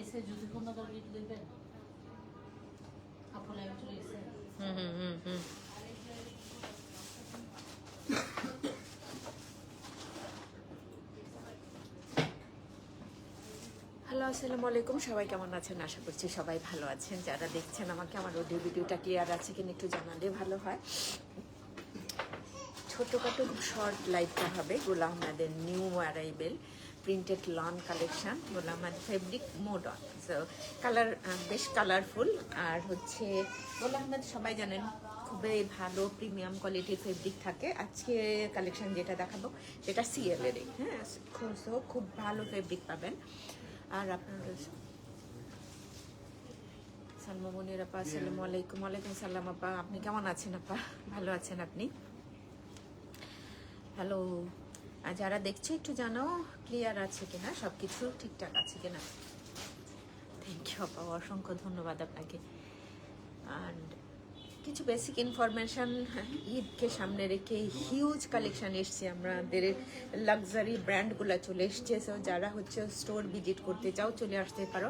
এসে যদি কোনো দরকার দেবেন আপু লাইভ চলে এসে হ্যালো, আসসালামু আলাইকুম। সবাই কেমন আছেন? আশা করছি সবাই ভালো আছেন। যারা দেখছেন আমাকে, আমার অডিও ভিডিওটা ক্লিয়ার আছে কিনা একটু জানালে ভালো হয়। ছোটোখাটো শর্ট লাইভটা হবে গোলাম আহমেদের new arrival printed lawn collection, Golam Ahmed fabric modern. So colour বেশ কালারফুল। আর হচ্ছে গোলাম আহমেদ সবাই জানেন খুবই ভালো প্রিমিয়াম কোয়ালিটির ফেব্রিক থাকে। আজকে কালেকশন যেটা দেখাবো সেটা সিএলেরই, হ্যাঁ। সো খুব ভালো ফেব্রিক পাবেন। আর আপনার সালমা মনির আপা, আসসালামু আলাইকুম। ওয়ালাইকুম সালাম আপা, আপনি কেমন আছেন আপা? ভালো আছেন আপনি? হ্যালো, যারা দেখছে একটু জানাও ক্লিয়ার আছে কিনা, সব কিছু ঠিকঠাক আছে কিনা। থ্যাংক ইউ আপা, অসংখ্য ধন্যবাদ আপনাকে। অ্যান্ড কিছু বেসিক ইনফরমেশান, ঈদকে সামনে রেখে হিউজ কালেকশান এসছে, আমাদের লাক্সারি ব্র্যান্ডগুলো চলে এসছে। সো যারা হচ্ছে স্টোর ভিজিট করতে চাও চলে আসতে পারো।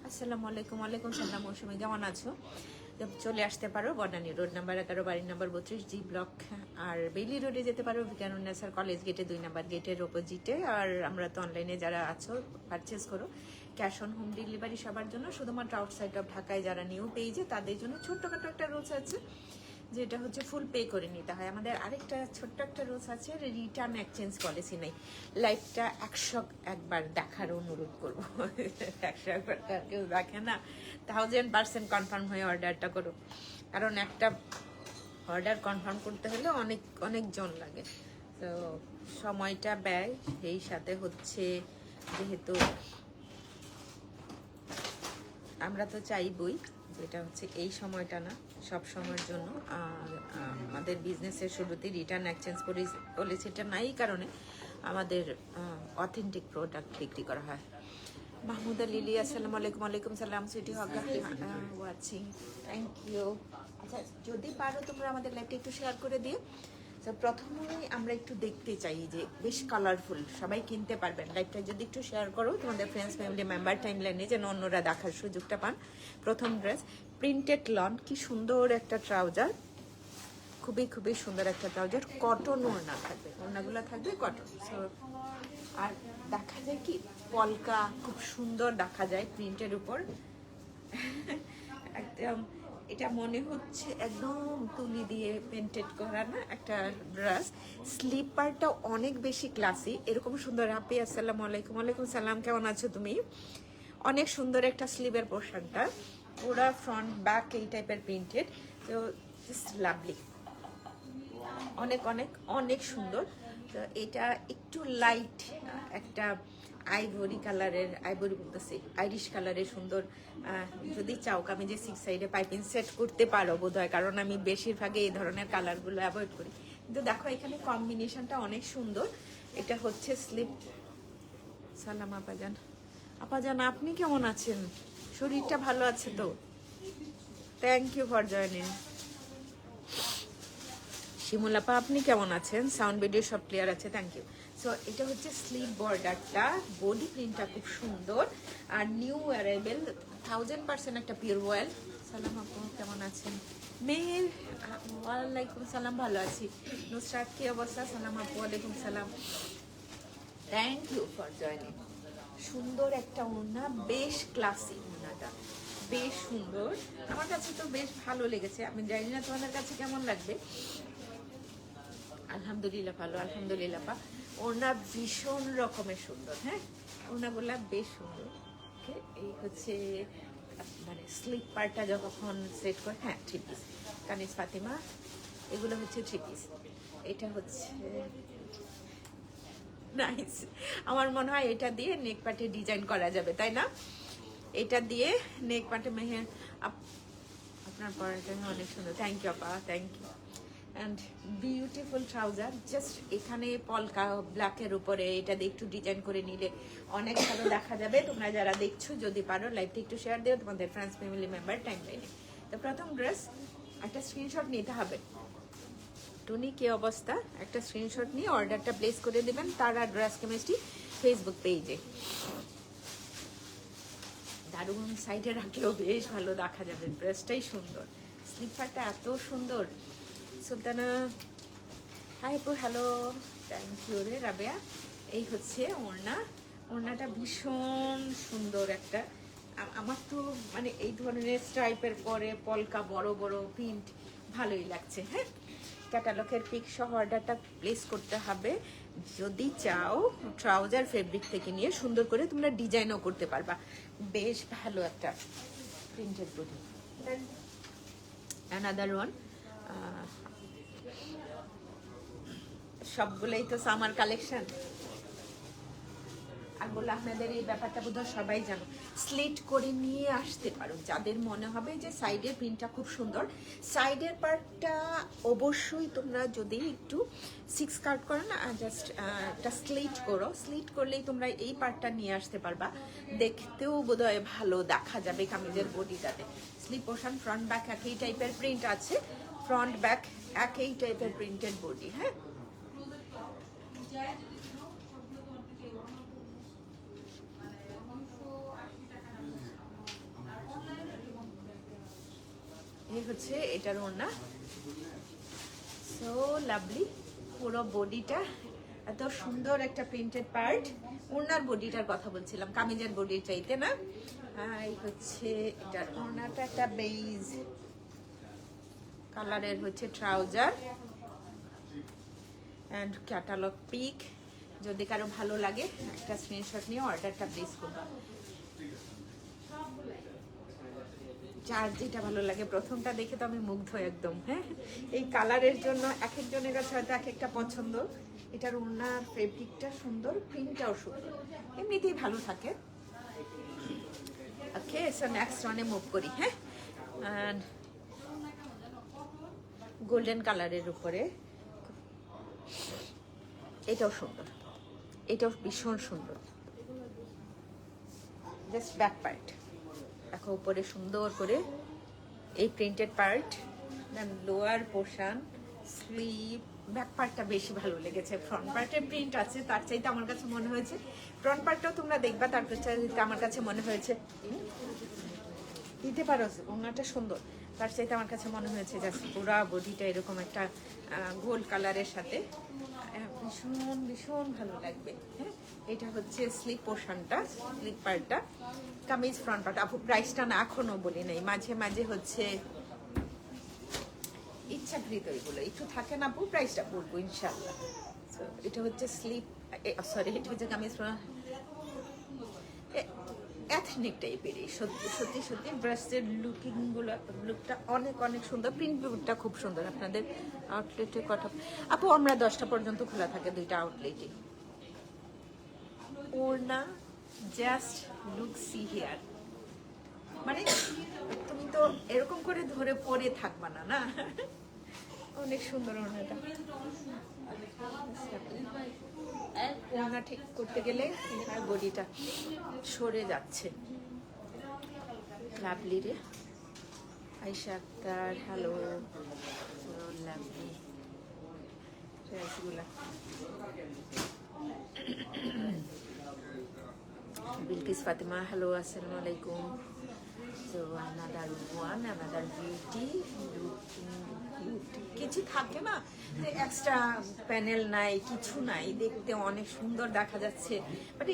আসসালামু আলাইকুম। ওয়ালাইকুম সালাম। মৌসুমি কেমন আছো? চলে আসতে পারো বনানী রোড নাম্বার 11, বাড়ি নাম্বার 32, জি ব্লক। আর বেইলি রোডে যেতে পারো বিজ্ঞানন্যাসার কলেজ গেটে 2 নাম্বার গেটের অপোজিটে। আর আমরা তো অনলাইনে যারা আছো পারচেস করো, ক্যাশ অন হোম ডেলিভারি সবার জন্য। শুধুমাত্র আউটসাইড অফ ঢাকায় যারা নিউ পেজে তাদের জন্য ছোট্টখাটো একটা রুলস আছে, যেটা হচ্ছে ফুল পে করে নিতে হয়। আমাদের আরেকটা ছোট্ট একটা রুলস আছে, রিটার্ন এক্সচেঞ্জ পলিসি নেই। লাইভটা 101বার দেখার অনুরোধ করবো। 101বার কেউ দেখে না, 1000% কনফার্ম হয়ে অর্ডারটা করো। কারণ একটা অর্ডার কনফার্ম করতে হলে অনেক অনেক জন লাগে। তো সময়টা ব্যয়, সেই সাথে হচ্ছে যেহেতু আমরা তো চাইবই যেটা হচ্ছে এই সময়টা না, সব সময়ের জন্য। আমাদের বিজনেসের শুরুতে রিটার্ন এক্সচেঞ্জ পলিসিটা নাই, কারণে আমাদের অথেন্টিক প্রোডাক্ট বিক্রি করা হয়। মাহমুদা লিলি, আসসালামু আলাইকুম। ওয়ালাইকুম সালাম। সুইটি হকা ওয়াচিং, থ্যাংক ইউ। আচ্ছা, যদি পারো তোমরা আমাদের লাইভটা একটু শেয়ার করে দিও। তো প্রথমেই আমরা একটু দেখতে চাই যে বেশ কালারফুল, সবাই কিনতে পারবেন। লাইভটা যদি একটু শেয়ার করো তোমাদের ফ্রেন্ডস ফ্যামিলি মেম্বার টাইম লাইনে, যেন অন্যরা দেখার সুযোগটা পান। প্রথম ড্রেস প্রিন্টেড লন, কি সুন্দর একটা ট্রাউজার, খুবই খুবই সুন্দর একটা ট্রাউজার। কটন ওড়না থাকবে, ওড়নাগুলো থাকবে কটন। সো আর দেখা যায় কি পলকা খুব সুন্দর দেখা যায় প্রিন্টের উপর। একদম এটা মনে হচ্ছে একদম তুলি দিয়ে পেন্টেড করা না একটা ড্রেস। স্লিপারটা অনেক বেশি ক্লাসি, এরকম সুন্দর। আপি, আসসালামু আলাইকুম। ওয়ালাইকুম সালাম, কেমন আছো তুমি? অনেক সুন্দর একটা স্লিভের পোর্শনটা, পুরা ফ্রন্ট ব্যাক এই টাইপের প্রিন্টেড। তো জাস্ট লাভলি, অনেক অনেক অনেক সুন্দর। তো এটা একটু লাইট একটা আইভরি কালারের, আইভরি বলতেছি আইরিশ কালারের সুন্দর। যদি চাও কামিজে 6 সাইডে পাইপিং সেট করতে পারো বোধ হয়, কারণ আমি বেশিরভাগে এই ধরনের কালারগুলো অ্যাভয়েড করি। কিন্তু দেখো এখানে কম্বিনেশনটা অনেক সুন্দর। এটা হচ্ছে স্লিপ। সালাম আপাজান। আপাজান, আপনি কেমন আছেন? শরীরটা ভালো আছে তো? Thank you for joining. শিমুলাপা, আপনি কেমন আছেন? সাউন্ড ভিডিও সব ক্লিয়ার আছে, থ্যাংক ইউ। সো এটা হচ্ছে স্লিভ বর্ডারটা, বডি প্রিন্টটা খুব সুন্দর। আর নিউ অ্যারাইভেল 1000% একটা পিওর ওয়েল। সালাম আপু, কেমন আছেন? মেহের, ওয়ালাইকুম সালাম, ভালো আছি। নুসরাত, কি অবস্থা? সালাম আপু, ওয়ালাইকুম সালাম। Thank you for joining. সুন্দর একটা ওড়না, বেশ ক্লাসি ওড়নাটা, বেশ সুন্দর। আমার কাছে তো বেশ ভালো লেগেছে, আমি জানি না তোমাদের কাছে কেমন লাগবে। আলহামদুলিল্লাহ ভালো, আলহামদুলিল্লাহ পা। ওড়না ভীষণ রকমের সুন্দর, হ্যাঁ, ওড়নাগুলা বেশ সুন্দর। ওকে, এই হচ্ছে মানে স্লিপারটা যখন সেট করে, হ্যাঁ 3 পিস কানিস ফাতিমা, এগুলো হচ্ছে 3 পিস। এটা হচ্ছে নাইস। আমার মনে হয় এটা দিয়ে নেক পাটে ডিজাইন করা যাবে, তাই না? এটা দিয়ে নেক পাটে মেহের আপনার পরাটা অনেক সুন্দর। থ্যাংক ইউ আপা, thank you. And beautiful trouser, just এখানে পলকা ব্ল্যাকের উপরে এটা দিয়ে একটু ডিজাইন করে নিলে অনেক ভালো দেখা যাবে। তোমরা যারা দেখছো যদি পারো লাইভটা একটু শেয়ার দিও তোমাদের ফ্রেন্ডস ফ্যামিলি মেম্বার টাইম লাইনে। তো প্রথম ড্রেস একটা স্ক্রিনশট নিতে হবে। টুনি, কি অবস্থা? একটা স্ক্রিনশট নিয়ে অর্ডারটা প্লেস করে দেবেন তারা ড্রেস কেমিস্ট্রি ফেসবুক পেজে। দারুণ, সাইডে রাখলেও বেশ ভালো দেখা যাবে, ড্রেসটাই সুন্দর, স্লিপারটা এত সুন্দর। সুলতানা হাই আপু, হ্যালো, থ্যাংক ইউ রে রাবেয়া। এই হচ্ছে ওড়না, ওড়নাটা ভীষণ সুন্দর একটা, আমার তো মানে এই ধরনের স্ট্রাইপের পরে পলকা বড় বড় প্রিন্ট ভালোই লাগছে। হ্যাঁ, ক্যাটালগের পিক সহ অর্ডারটা প্লেস করতে হবে। যদি চাও ট্রাউজার ফেব্রিক থেকে নিয়ে সুন্দর করে তোমরা ডিজাইনও করতে পারবা, বেশ ভালো একটা প্রিন্টেড বডি। অ্যানাদার ওয়ান, সবগুলোই তো সামার কালেকশন। আর বলে আপনাদের এই ব্যাপারটা বোধহয় সবাই জানো, স্লিট করে নিয়ে আসতে পারো যাদের মনে হবে যে সাইডের প্রিন্টটা খুব সুন্দর। সাইডের পার্টটা অবশ্যই তোমরা যদি একটু 6 কাট করো না, জাস্ট একটা স্লিট করো, স্লিট করলেই তোমরা এই পার্টটা নিয়ে আসতে পারবা, দেখতেও বোধহয় ভালো দেখা যাবে কামিজের বডিটাতে। স্লিপ পোর্শন ফ্রন্ট ব্যাক একই টাইপের প্রিন্ট আছে, ফ্রন্ট ব্যাক একই টাইপের প্রিন্টেড বডি। হ্যাঁ, এই হচ্ছে এটার ওড়না, সো লাভলি, পুরো বডিটা এত সুন্দর একটা প্রিন্টেড পার্ট। ওড়নার বডিটার কথা বলছিলাম, কামিজের বডির চাইতে না। এই হচ্ছে এটার ওড়নাটা, একটা বেইজ কালারের হচ্ছে ট্রাউজার অ্যান্ড ক্যাটালগ পিক। যদি কারো ভালো লাগে একটা স্ক্রিনশট নিয়ে অর্ডারটা প্লেস করবা। যার যেটা ভালো লাগে, প্রথমটা দেখে তো আমি মুগ্ধ একদম। হ্যাঁ, এই কালারের জন্য এক একজনের কাছে হয়তো এক একটা পছন্দ। এটার ওড়নার ফেব্রিকটা সুন্দর, প্রিন্টটাও সুন্দর, এমনিতেই ভালো থাকে। ওকে, সো নেক্সট ওয়ানে মুভ করি। হ্যাঁ, অ্যান্ড গোল্ডেন কালারের উপরে, এটাও সুন্দর, এটাও ভীষণ সুন্দর। জাস্ট ব্যাক পার্ট দেখো, উপরে সুন্দর করে এই প্রিন্টেড পার্ট, দেন লোয়ার পোর্শন, স্লিভ, ব্যাক পার্টটা বেশি ভালো লেগেছে। ফ্রন্ট পার্টের প্রিন্ট আছে, তার চাইতে আমার কাছে মনে হয়েছে, ফ্রন্ট পার্টটাও তোমরা দেখবা, তার চাইতে আমার কাছে মনে হয়েছে দিতে পারো, ওনাটা সুন্দর, তার চাইতে আমার কাছে মনে হয়েছে জাস্ট পুরা বডিটা এরকম একটা গোল্ড কালারের সাথে ভীষণ ভীষণ ভালো লাগবে। হ্যাঁ, এটা হচ্ছে স্লিপ পোর্শনটা, স্লিপ পার্টটা, কামিজ ফ্রন্ট পার্ট। আপু প্রাইসটা না এখনো বলি নাই, মাঝে মাঝে হচ্ছে ইচ্ছাকৃত এগুলো একটু থাকে না, আপু প্রাইসটা বলবো ইনশাল্লাহ। তো এটা হচ্ছে স্লিপ, সরি, এটা হচ্ছে কামিজ এথনিক টাইপেরই, সত্যি সত্যি সত্যি ড্রেসের লুকটা অনেক অনেক সুন্দর, প্রিন্টটা খুব সুন্দর। আপনাদের আউটলেটের কথা আপু, আমরা 10টা পর্যন্ত খোলা থাকে 2টা আউটলেটে। ওড়না জাস্ট লুক, সি হিয়ার, মানে তুমি তো এরকম করে ধরে পরে থাকবা না, না অনেক সুন্দর ওড়নাটা। ওড়না ঠিক করতে গেলে বডিটা সরে যাচ্ছে। লাভলি রে আয়শা আক্তার, হ্যালো, লাভলি ড্রেসগুলা। বিলকিস ফাতেমা, হ্যালো, আসসালামু আলাইকুম। So another one, another beauty, কিছু থাকে না যে এক্সট্রা প্যানেল নাই, কিছু নাই, দেখতে অনেক সুন্দর দেখা যাচ্ছে, বাট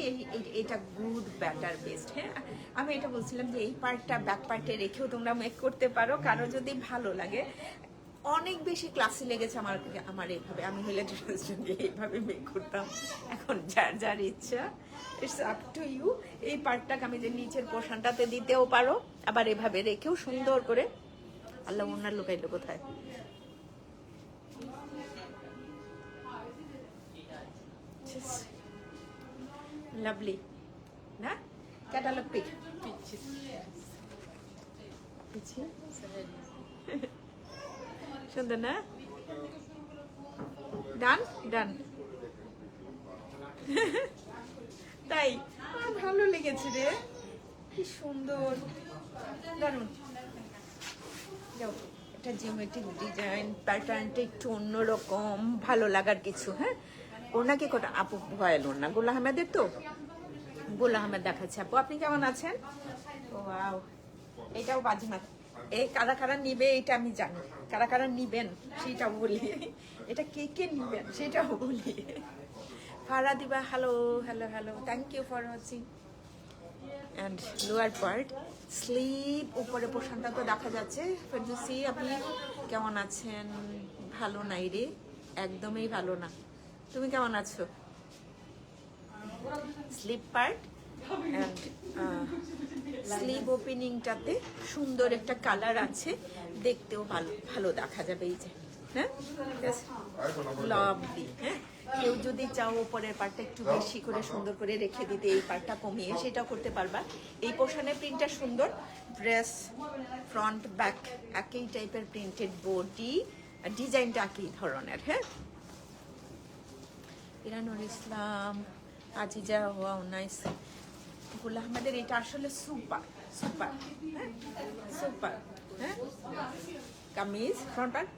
এটা গুড ব্যাটার বেস্ট। হ্যাঁ, আমি এটা বলছিলাম যে এই পার্টটা ব্যাক পার্টে রেখেও তোমরা মেক করতে পারো, কারো যদি ভালো লাগে। অনেক বেশি ক্লাসি লেগেছে আমার এইভাবে, আমি হলে এইভাবে মেক করতাম। এখন যার যার ইচ্ছা, ইটস আপ টু ইউ। এই পার্টটাকে আমি যে নিচের পোর্শনটাতে দিতেও পারো, আবার এভাবে রেখেও সুন্দর করে। আল্লাহ, ওনার লুকাইলো কোথায়? লাভলি না, ক্যাটালগ পিক সুন্দর না? ডান ডান, তাই আমার ভালো লেগেছে রে, কি সুন্দর, দারুন। যাও, এটা জিওমেট্রিক ডিজাইন, প্যাটার্নটা একটু অন্যরকম, ভালো লাগার কিছু। হ্যাঁ, ওনাকে কটা আপু ভয়েল ওনা, গোলা আহমেদের তো, গোলা আহমেদ দেখাচ্ছে। আপু আপনি কেমন আছেন? ওয়াও, এটাও বাজিমাত। এই কারা কারা নিবে এটা আমি জানি, কারা কারা নিবেন সেটাও বলি, এটা কে কে নিবেন সেটাও বলি। ফারা দিবা, hello hello hello, thank you for watching. And lower part, slip, উপরে পোর্শনটা তো দেখা যাচ্ছে। ফেরদৌসি আপনি কেমন আছেন? ভালো নাই রে, একদমই ভালো না। তুমি কেমন আছো? স্লিপ পার্ট অ্যান্ড স্লিভ ওপেনিংটাতে সুন্দর একটা কালার আছে, দেখতেও ভালো ভালো দেখা যাবে। এই যে হ্যাঁ, লাভলি। হ্যাঁ, কেউ যদি চাও উপরের পার্টটা একটু বেশি করে সুন্দর করে রেখে দিতে, এই পার্টটা কমিয়ে, সেটাও করতে পারবা। এই পোর্শনের প্রিন্টটা সুন্দর, ড্রেস ফ্রন্ট ব্যাক একই টাইপের প্রিন্টেড, বডি ডিজাইনটা একই ধরনের। হ্যাঁ, ইরানুল ইসলাম, আজিজা, ওয়াও নাইস। গুল আহমেদের এটা আসলে সুপার সুপার, হ্যাঁ সুপার। হ্যাঁ, কামিজ ফ্রন্ট পার্ট,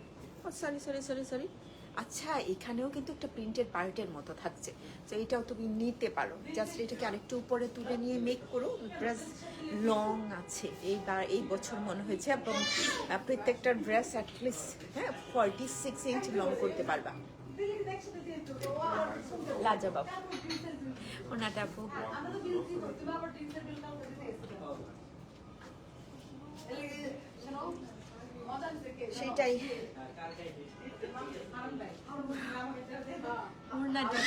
ও সরি সরি সরি সরি। আচ্ছা, এখানেও কিন্তু একটা প্রিন্টেড পার্টের মতো থাকছে, তো এটাও তুমি নিতে পারো। জাস্ট এটাকে আরেকটু উপরে তুলে নিয়ে মেক করো। ড্রেস লং আছে এইবার, এই বছর মনে হয়েছে, এবং প্রত্যেকটা ড্রেস অ্যাটলিস্ট হ্যাঁ 46 ইঞ্চ লং করতে পারবা। লাজবাব ওনাটা আপু। সেটাই, ওড়নাটা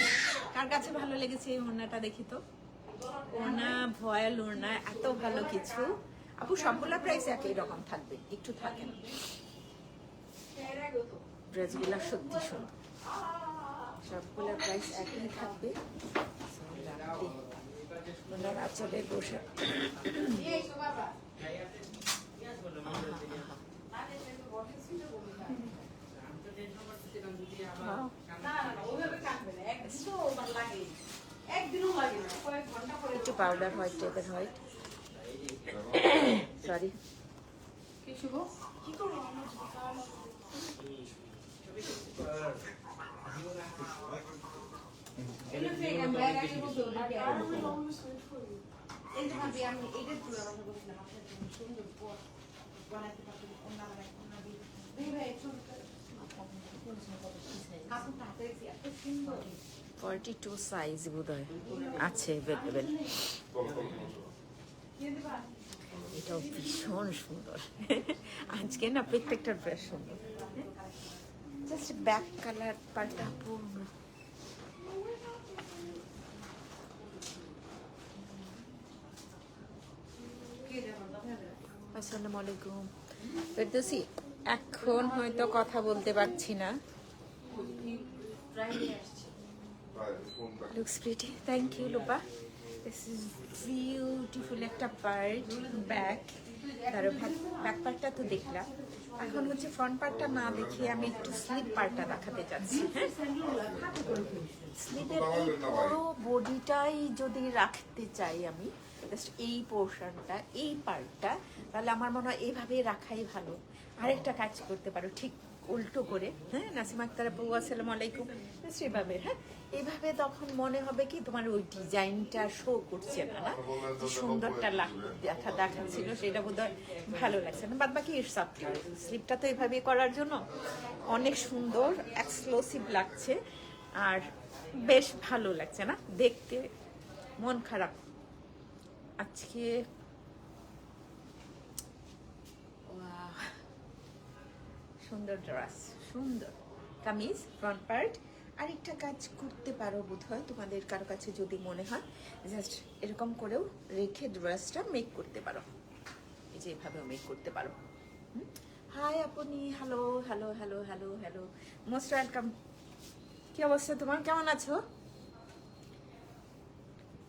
কার কাছে ভালো লেগেছে? এই ওড়নাটা দেখি তো। ওড়না ভয়েল ওড়না, এত ভালো কিছু। আপু সবগুলা প্রাইস একই রকম থাকবে, একটু থাকে না। ড্রেসগুলা সত্যি সুন্দর, সবগুলোর প্রাইস একই থাকবে। ওনার আঁচলে বসে একটু পাউডার হোয়াইট টাইপের, white sorry. Forty two size বোধহয় আছে অ্যাভেলেবেল। এটাও ভীষণ সুন্দর। আজকে না প্রত্যেকটা ড্রেস সুন্দর, জাস্ট ব্যাক কালার পাল্টা পূর্ণ। আসসালামু আলাইকুম ফেরদৌসি, এখন হয়তো কথা বলতে পারছি না। Looks pretty, thank you Lopa. This is beautiful একটা পার্ট, ব্যাক। তারও ব্যাক পার্টটা তো দেখলাম, এখন হচ্ছে ফ্রন্ট পার্টটা না দেখিয়ে আমি একটু স্লিপ পার্টটা দেখাতে চাচ্ছি। হ্যাঁ, স্লিপের এই পুরো বডিটাই যদি রাখতে চাই আমি, জাস্ট এই পোর্শনটা, এই পার্টটা, তাহলে আমার মনে হয় এইভাবে রাখাই ভালো। আরেকটা কাজ করতে পারো, ঠিক উল্টো করে। হ্যাঁ, নাসিমা আক্তার আপু আসসালামু আলাইকুম। সেভাবে হ্যাঁ, এইভাবে তখন মনে হবে কি তোমার ওই ডিজাইনটা শো করছে না, না যে সুন্দরটা দেখাচ্ছিল সেটা বোধহয় ভালো লাগছে না। বাদ বাকি ইটস আপ টু ইউ। স্লিপটা তো এইভাবে করার জন্য অনেক সুন্দর এক্সক্লুসিভ লাগছে, আর বেশ ভালো লাগছে না দেখতে, মন খারাপ আজকে। সুন্দর ড্রেস, সুন্দর কামিজ ফ্রন্ট পার্ট। আরেকটা কাজ করতে পারো বোধহয় তোমাদের কারো কাছে যদি মনে হয়, জাস্ট এরকম করেও রেখে ড্রেসটা মেক করতে পারো, এই যে এভাবেও মেক করতে পারো। হাই আপনি, hello hello hello hello hello, most welcome. কি অবস্থা তোমার, কেমন আছো?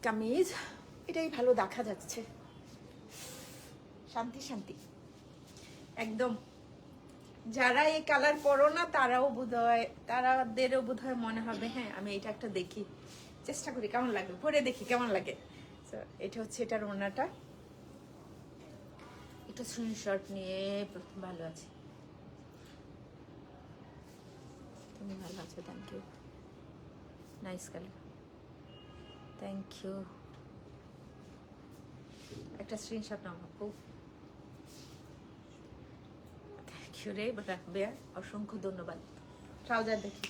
কামিজ এটাই ভালো দেখা যাচ্ছে, শান্তি শান্তি একদম। যারা এই কালার পরো না তারাও বোধহয়, তারাদেরও বোধহয় মনে হবে হ্যাঁ আমি এটা একটা দেখি, চেষ্টা করি কেমন লাগে, পরে দেখি কেমন লাগে। এটা হচ্ছে এটার ওড়নাটা, একটু স্ক্রিনশট নিয়ে। ভালো আছি, তুমি ভালো আছো? Thank you, nice colour, thank you. একটা স্ক্রিনশট নাও আপু। থ্যাংক ইউ রে বেয়া, অসংখ্য ধন্যবাদ। ট্রাউজার দেখি,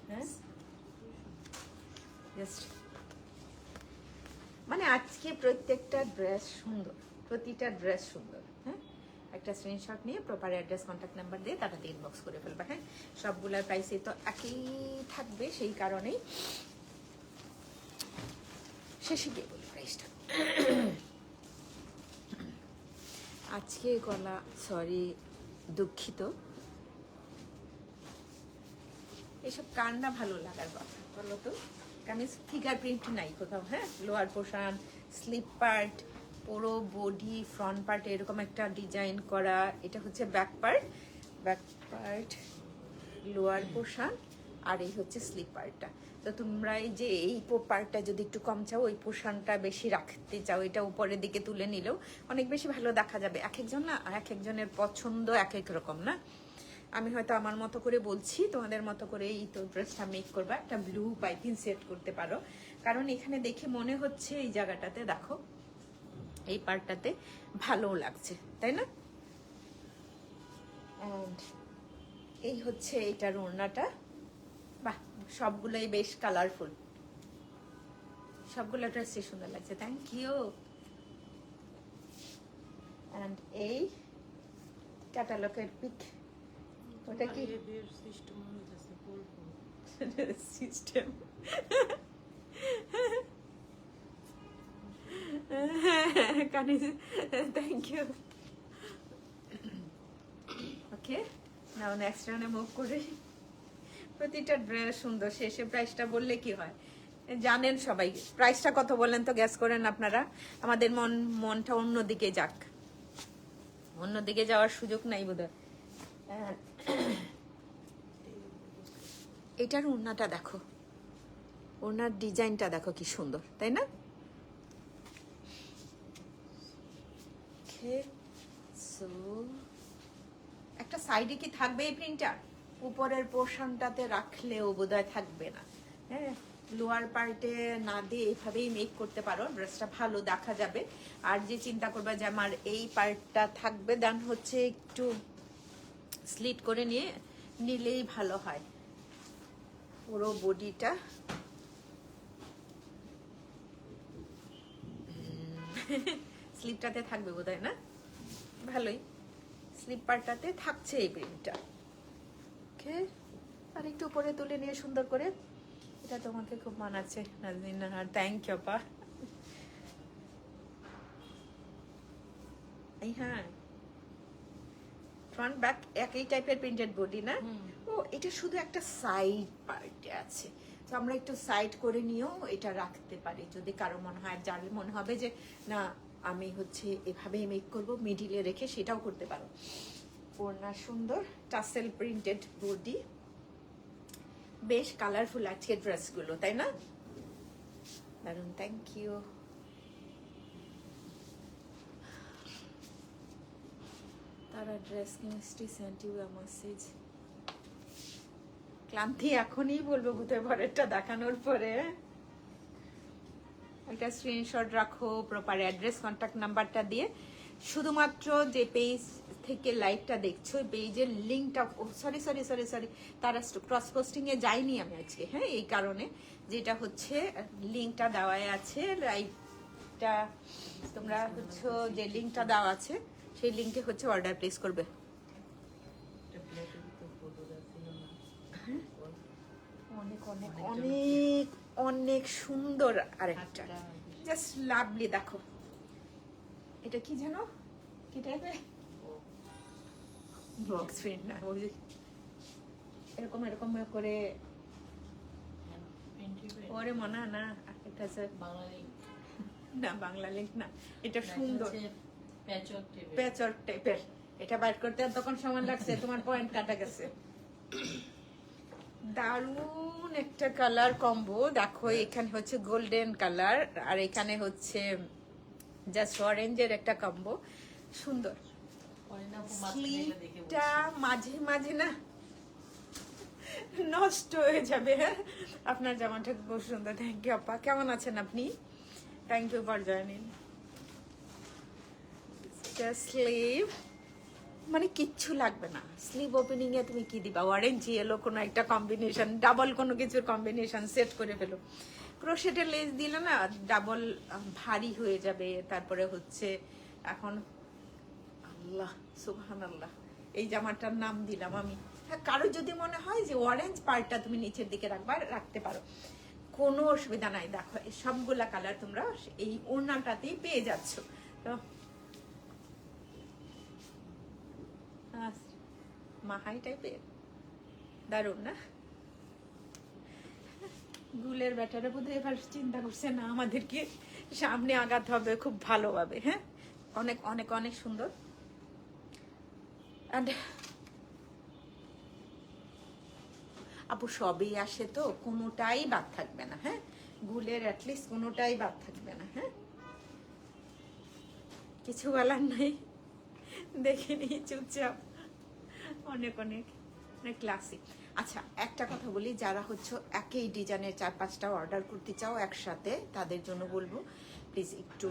হ্যাঁ জাস্ট মানে আজকে প্রত্যেকটা ড্রেস সুন্দর, প্রতিটা ড্রেস সুন্দর। হ্যাঁ, একটা স্ক্রিনশট নিয়ে প্রপার অ্যাড্রেস কন্ট্যাক্ট নাম্বার দিয়ে তাড়াতাড়ি ইনবক্স করে ফেলবে। হ্যাঁ, সবগুলোর প্রাইসই তো একই থাকবে, সেই কারণেই শেষে গিয়ে বলি প্রাইসটা। আজকে গলা, সরি দুঃখিত, এসব কার না ভালো লাগার কথা বলো তো? কারণ ফিগার প্রিন্ট নাই কোথাও। হ্যাঁ, লোয়ার পোর্শন, স্লিপ পার্ট, পুরো বডি, ফ্রন্ট পার্ট এরকম একটা ডিজাইন করা। এটা হচ্ছে back part, back part, lower portion, আর এই হচ্ছে স্লিপ পার্টটা। তো তোমরা এই যে এই পার্টটা যদি একটু কম চাও, ওই পোর্শনটা বেশি রাখতে চাও, এটা উপরের দিকে তুলে নিলেও অনেক বেশি ভালো দেখা যাবে। এক একজন না, এক একজনের পছন্দ এক এক রকম না। আমি হয়তো আমার মতো করে বলছি, তোমাদের মতো করে এই তো ড্রেসটা মেক করবা। একটা ব্লু পাইপিং সেট করতে পারো, কারণ এখানে দেখে মনে হচ্ছে এই জায়গাটাতে দেখো, এই পার্টটাতে ভালো লাগছে, তাই না? And এই হচ্ছে এটার ওড়নাটা। বাহ, সবগুলোই বেশ কালারফুল, সবগুলো ড্রেসই সুন্দর লাগছে। Thank you. অ্যান্ড এই ক্যাটালগের পিক, ওটা কি system? Thank you. Okay, now next রানে মুভ করি। প্রতিটা ড্রেস সুন্দর, শেষে প্রাইসটা বললে কি হয়? জানেন সবাই প্রাইসটা কত বলেন তো, গ্যাস করেন আপনারা। আমাদের মনটা অন্যদিকে যাক, অন্যদিকে যাওয়ার সুযোগ নাই বোধহয়। এটার ওড়নাটা দেখো, ওড়নার ডিজাইনটা দেখো কি সুন্দর, তাই না? একটা সাইডে কি থাকবে এই প্রিন্টটা? উপরের পোর্শনটাতে রাখলেও বোধহয় থাকবে না। হ্যাঁ, লোয়ার পার্টে না দিয়ে এইভাবেই মেক করতে পারো, ড্রেসটা ভালো দেখা যাবে। আর যে চিন্তা করবে যে আমার এই পার্টটা থাকবে, দেন হচ্ছে একটু স্লিট করে নিলেই ভালো হয়। পুরো বডিটা স্লিপটাতে থাকবে বোধহয় না? ভালোই, স্লিপ পার্টটাতে থাকছে এই প্রিন্টটা। ওকে, আর একটু উপরে তুলে নিয়ে সুন্দর করে, এটা তোমাকে খুব মানাচ্ছে নাজনীন। আর থ্যাংক ইউ আপা। হ্যাঁ, ফ্রন্ট ব্যাক একই টাইপের প্রিন্টেড বডি না? ও, এটা শুধু একটা সাইড পার্টে আছে, তো আমরা একটু সাইড করে নিয়েও এটা রাখতে পারি যদি কারো মনে হয়। যার মনে হবে যে না আমি হচ্ছে এভাবেই মেক করব, মিডিলে রেখে, সেটাও করতে পারো। ওড়না সুন্দর, টাসেল প্রিন্টেড বডি, বেশ কালারফুল আজকে ড্রেসগুলো, তাই না? দারুন, থ্যাংক ইউ। তারা ড্রেস মিষ্টি সেন্ট ইউ মেসেজ। ক্লান্তি এখনই বলবো বোধহয় পরেরটা দেখানোর পরে। একটা স্ক্রিনশট রাখো প্রপার অ্যাড্রেস কন্ট্যাক্ট নাম্বারটা দিয়ে। শুধুমাত্র যে পেজ থেকে লাইভটা দেখছো, পেজের লিঙ্কটা, সরি সরি সরি সরি, তারা ক্রস পোস্টিংয়ে যাইনি আমি আজকে। হ্যাঁ, এই কারণে যেটা হচ্ছে লিঙ্কটা দেওয়াই আছে, লাইভটা তোমরা হচ্ছে যে লিঙ্কটা দেওয়া আছে সেই লিঙ্কে হচ্ছে অর্ডার প্লেস করবে। অনেক অনেক অনেক অনেক সুন্দর আরেকটা, জাস্ট লাভলি। দেখো এটা কি জানো, কি টাইপের বক্স প্রিন্ট না, ওই এরকম এরকম করে, ওরে মনে না একটা আছে না, বাংলা লিঙ্ক না, এটা সুন্দর প্যাচওয়ার্ক টাইপের। এটা বাইর করতে আর তখন সময় লাগছে, তোমার পয়েন্ট কাটা গেছে। দারুন একটা কালার কম্বো। দেখো এখানে হচ্ছে গোল্ডেন কালার, আর এখানে হচ্ছে জাস্ট অরেঞ্জের একটা কম্বো, সুন্দর। স্লিপটা মাঝে মাঝে না নষ্ট হয়ে যাবে। হ্যাঁ, আপনার জামাটা খুব সুন্দর। থ্যাংক ইউ আপা। কেমন আছেন আপনি? Thank you for joining. এটা স্লিভ, মানে কিচ্ছু লাগবে না। স্লিভ ওপেনিং এ তুমি কি দিবা? অরেঞ্জ ইয়েলো কোনো একটা কম্বিনেশন, ডাবল কোনো কিছুর কম্বিনেশন সেট করে ফেলো। ক্রোশেটের লেস দিলে না ডাবল ভারী হয়ে যাবে। তারপরে হচ্ছে এখন আল্লাহ সুবহানাল্লাহ, এই জামাটার নাম দিলাম আমি। হ্যাঁ, কারো যদি মনে হয় যে অরেঞ্জ পার্টটা তুমি নিচের দিকে রাখতে পারো, কোনো অসুবিধা নাই। দেখো এই সবগুলা কালার তোমরা এই ওড়নাটাতেই পেয়ে যাচ্ছ। তো মাহাই টাইপের দারুণ না? গুলের ব্যাটারে বোধহয় এবার চিন্তা করছে না আমাদেরকে সামনে আগাতে হবে খুব ভালোভাবে। হ্যাঁ, অনেক অনেক অনেক সুন্দর। And আপু সবই আসে তো, কোনোটাই বাদ থাকবে না। হ্যাঁ, গুলের অ্যাটলিস্ট কোনোটাই বাদ থাকবে না। হ্যাঁ, কিছু বলার নাই, দেখে নিই চুপচাপ। অনেক অনেক অনেক ক্লাসিক। আচ্ছা একটা কথা বলি, যারা হচ্ছে একই ডিজাইনের 4-5টা অর্ডার করতে চাও একসাথে, তাদের জন্য বলবো প্লিজ একটু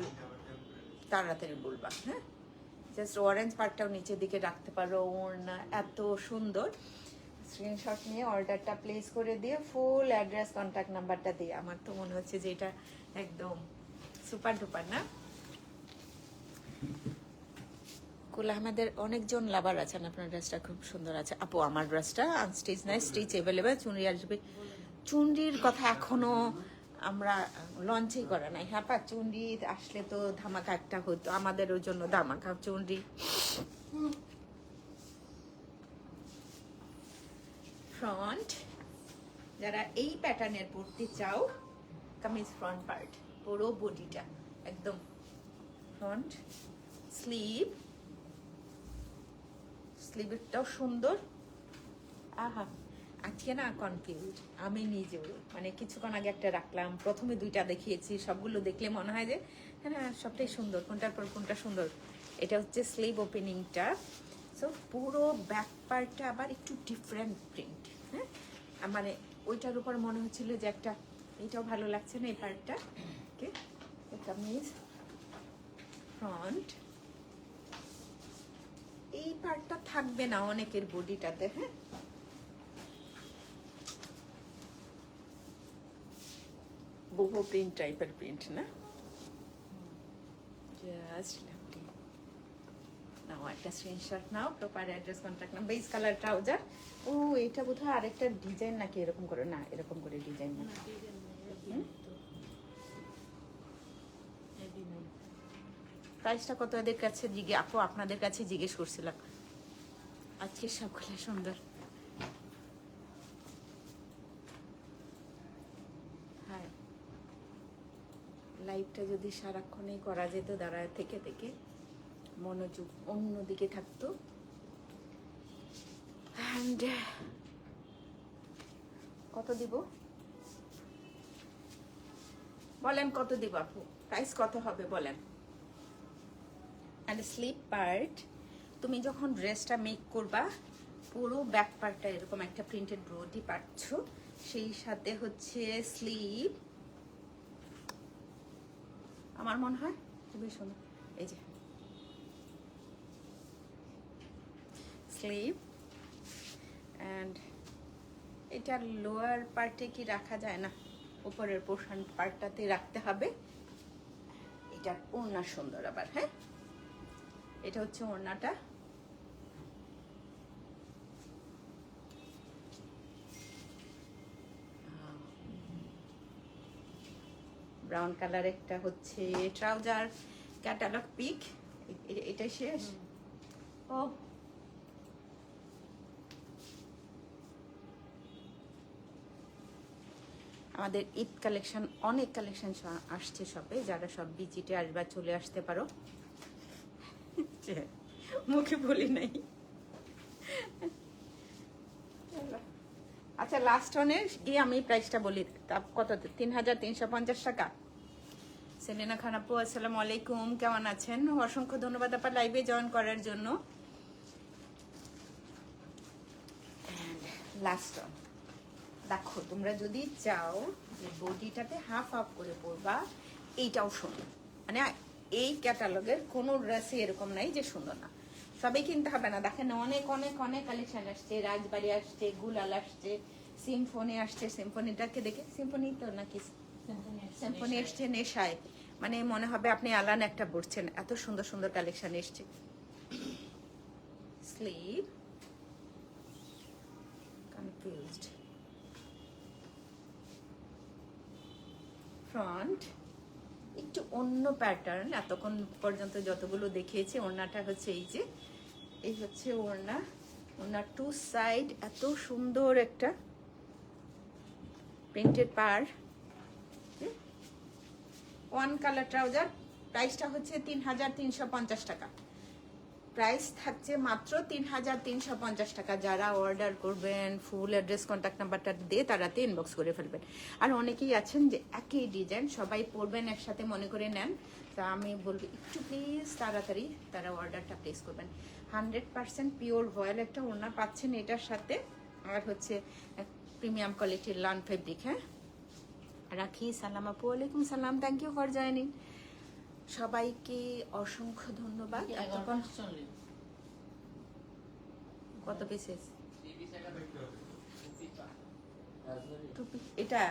তাড়াতাড়ি বলবা। হ্যাঁ, জাস্ট অরেঞ্জ পার্টটাও নিচের দিকে রাখতে পারো। ওড়না এত সুন্দর। স্ক্রিনশট নিয়ে অর্ডারটা প্লেস করে দিয়ে ফুল অ্যাড্রেস কন্ট্যাক্ট নাম্বারটা দিয়ে, আমার তো মনে হচ্ছে যে এটা একদম সুপার ডুপার না? কুল আহমেদের অনেকজন লাভার আছেন, আপনার ড্রেসটা খুব সুন্দর আছে। আপু আমার ড্রেসটা আনস্টিচ নাই, স্টিচ অ্যাভেলেবেল। চুনরি আসবে, চুনরির কথা এখনো আমরা লঞ্চই করা নাই। হ্যাঁ পা, চুনরি আসলে তো ধামাকা একটা হতো, আমাদের ওই জন্য ধামাকা চুনরি। ফ্রন্ট যারা এই প্যাটার্নের পরতে চাও, কামিজ ফ্রন্ট পার্ট, পুরো বডিটা একদম ফ্রন্ট। স্লিভ, স্লিভটাও সুন্দর। আহা, আজকে না কনফিউজ আমি নিজেও। মানে কিছুক্ষণ আগে একটা রাখলাম, প্রথমে 2টা দেখিয়েছি, সবগুলো দেখলে মনে হয় যে হ্যাঁ সবটাই সুন্দর, কোনটার পর কোনটা সুন্দর। এটা হচ্ছে স্লিভ ওপেনিংটা। সো পুরো ব্যাক পার্টটা আবার একটু ডিফারেন্ট প্রিন্ট। হ্যাঁ, মানে ওইটার উপর মনে হচ্ছিল যে একটা, এইটাও ভালো লাগছে না এই পার্টটা। ওকে, কামিজ ফ্রন্ট, এই পার্টটা থাকবে না অনেকের বডিটাতে। হ্যাঁ, বহু প্রিন্ট টাইপের প্রিন্ট না? Just lovely. নাও একটা স্ক্রিনশট নাও, proper address contact number, base colour trouser. ও এটা বোধহয় আরেকটা ডিজাইন নাকি, এরকম করে না, এরকম করে ডিজাইন না। প্রাইসটা কত এদের কাছে আপু আপনাদের কাছে জিজ্ঞেস করছিলাম। আজকে সবগুলো সুন্দর। হ্যাঁ, লাইভটা যদি সারাক্ষণই করা যেত দাঁড়ায় থেকে থেকে, মনোযোগ অন্যদিকে থাকতো। অ্যান্ড কত দিব বলেন, কত দিব আপু? প্রাইস কত হবে বলেন? অ্যান্ড স্লিপ পার্ট, তুমি যখন ড্রেসটা মেক করবা, পুরো ব্যাক পার্টটা এরকম একটা প্রিন্টেড ব্রোডি পাচ্ছ, সেই সাথে হচ্ছে স্লিভ। আমার মনে হয় খুবই সুন্দর। এই যে স্লিভ, অ্যান্ড এটার লোয়ার পার্টে কি রাখা যায় না, উপরের পোর্শন পার্টটাতে রাখতে হবে। এটার ওড়না সুন্দর আবার। হ্যাঁ, এটা হচ্ছে ওড়নাটা। ব্রাউন কালার একটা হচ্ছে ট্রাউজার, ক্যাটালগ পিক। এটা শেষ। ও আমাদের ঈদ কালেকশন, অনেক কালেকশন আসছে শপে, যারা সব ভিজিটে আসবা চলে আসতে পারো। মুখে বলি নাই। আচ্ছা লাস্ট অনে গিয়ে আমি প্রাইসটা বলি, তা কত? 3350 টাকা। সেলিনা খান আপু আসসালামু আলাইকুম, কেমন আছেন? অসংখ্য ধন্যবাদ আপনার লাইভে জয়েন করার জন্য। লাস্ট অন দেখো, তোমরা যদি চাও যে বডিটাতে হাফ হাফ করে পরবা, এইটাও সুন্দর। মানে এই ক্যাটালগের কোনো ড্রেসই এরকম নাই যে সুন্দর না। সবই কিনতে হবে না, দেখেন অনেক অনেক অনেক কালেকশন আসছে, রাজবাড়ি আসছে, গুলাল আসছে, সিম্ফনি আসছে। সিম্ফনিটাকে দেখে, সিম্ফনি তো নাকি, সিম্ফনি এসছে নেশায়, মানে মনে হবে আপনি আলান একটা পড়ছেন, এত সুন্দর সুন্দর কালেকশন এসছে। স্লিভ কনফিউজড, ফ্রন্ট একটু অন্য প্যাটার্ন, এতক্ষণ পর্যন্ত যতগুলো দেখিয়েছি। ওড়নাটা হচ্ছে এই হচ্ছে ওড়না। ওড়নার টু সাইড এত সুন্দর একটা প্রিন্টেড পার, ওয়ান কালার ট্রাউজার। প্রাইসটা হচ্ছে 3350 টাকা। প্রাইস থাকছে মাত্র 3350 টাকা। যারা অর্ডার করবেন ফুল অ্যাড্রেস কন্ট্যাক্ট নাম্বারটা দিয়ে তারাতে ইনবক্স করে ফেলবেন। আর অনেকেই আছেন যে একই ডিজাইন সবাই পরবেন একসাথে মনে করে নেন, তা আমি বলবো একটু প্লিজ তাড়াতাড়ি তারা অর্ডারটা প্লেস করবেন। 100% পিওর ভয়েল একটা ওড়না পাচ্ছেন এটার সাথে, আর হচ্ছে প্রিমিয়াম কোয়ালিটির লন ফেব্রিক। হ্যাঁ রাখি, সালাম আপু, ওয়ালাইকুম সালাম, থ্যাংক ইউ ফর জয়েনিং। সবাইকে অসংখ্য ধন্যবাদ। এতক্ষণ কত পিসেস টুপি? এটা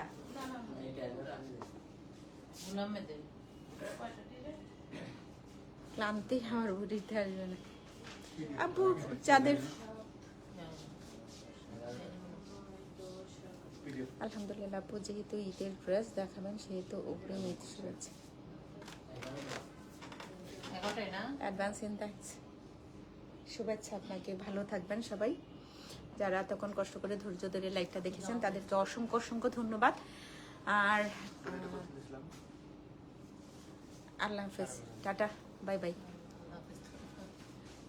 ক্লান্তি আমার বুড়িতে আসবে না আপু। চাঁদের আলহামদুলিল্লাহ আপু, যেহেতু ঈদের ড্রেস দেখাবেন সেহেতু অগ্রিম ঈদ শুভেচ্ছা। অ্যাডভান্স ইন থ্যাঙ্কস, শুভেচ্ছা আপনাকে। ভালো থাকবেন সবাই। যারা তখন কষ্ট করে ধৈর্য ধরে লাইভটা দেখেছেন তাদেরকে অসংখ্য অসংখ্য ধন্যবাদ। আর আল্লাহ হাফেজ, টাটা, বাই বাই।